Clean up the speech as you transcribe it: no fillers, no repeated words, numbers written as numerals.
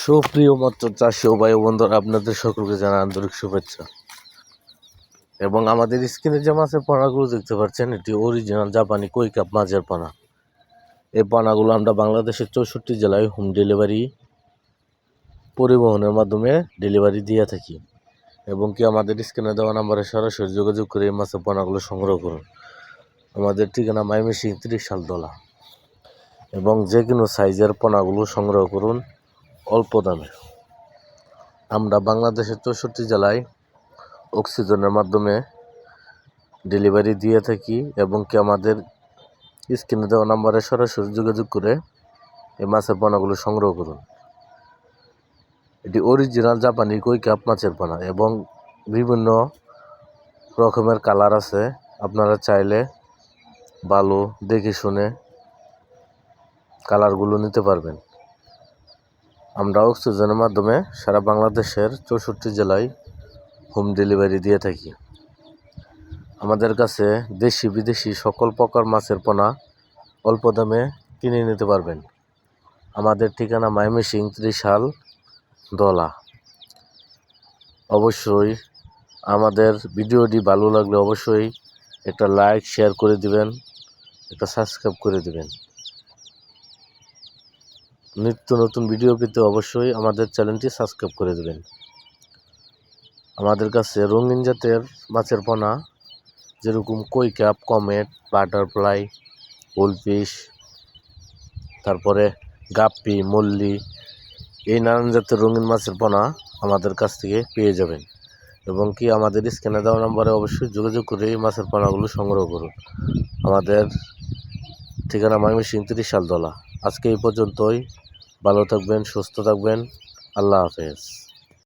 সুপ্রিয় মৎস্য চাষী ও ভাই বন্ধুরা, আপনাদের সকলকে জানাই আন্তরিক শুভেচ্ছা। এবং আমাদের স্ক্রিনে যে মাছের পোনাগুলো দেখতে পাচ্ছেন, এটি অরিজিনাল জাপানি কই কাপ মাছের পোনা। এই পোনাগুলো আমরা বাংলাদেশের 64 জেলায় হোম ডেলিভারি পরিবহনের মাধ্যমে ডেলিভারি দিয়ে থাকি। এবং কি আমাদের স্ক্রিনে দেওয়া নাম্বারে সরাসরি যোগাযোগ করে এই মাছের পোনাগুলো সংগ্রহ করুন। আমাদের ঠিকানা ময়মনসিংহ 30 সাল দলা। এবং যে কোনো সাইজের পোনাগুলো সংগ্রহ করুন অল্প দামে। আমরা বাংলাদেশের 64 জেলায় অক্সিজেনের মাধ্যমে ডেলিভারি দিয়ে থাকি। এবং কি আমাদের স্ক্রিনে দেওয়া নাম্বারে সরাসরি যোগাযোগ করে এই মাছের পোনাগুলো সংগ্রহ করুন। এটি অরিজিনাল জাপানি কই কাপ মাছের পোনা এবং বিভিন্ন রকমের কালার আছে। আপনারা চাইলে ভালো দেখে শুনে কালারগুলো নিতে পারবেন। আমরা অক্সিজেনের মাধ্যমে সারা বাংলাদেশের 64 জেলায় হোম ডেলিভারি দিয়ে থাকি। আমাদের কাছে দেশি বিদেশি সকল প্রকার মাছের পোনা অল্প দামে কিনে নিতে পারবেন। আমাদের ঠিকানা ময়মনসিংহ 30 সাল দলা। অবশ্যই আমাদের ভিডিওটি ভালো লাগলে অবশ্যই একটা লাইক শেয়ার করে দিবেন, একটা সাবস্ক্রাইব করে দিবেন। নিত্য নতুন ভিডিও পেতে অবশ্যই আমাদের চ্যানেলটি সাবস্ক্রাইব করে দিবেন। আমাদের কাছে রঙিন জাতের মাছের পোনা যেরকম কই কাপ, কমেট, বাটারফ্লাই, গোলফিশ, তারপরে গাপ্পি, মল্লি, এই নানান জাতের রঙিন মাছের পোনা আমাদের কাছ থেকে পেয়ে যাবেন। এবং কি আমাদের স্ক্রিনে দেওয়া নম্বরে অবশ্যই যোগাযোগ করে এই মাছের পোনাগুলো সংগ্রহ করুন। আমাদের ঠিকানা ময়মনসিংহ 30 সাল দলা। আজকে এই পর্যন্তই। ভালো থাকবেন, সুস্থ থাকবেন। আল্লাহ হাফেজ।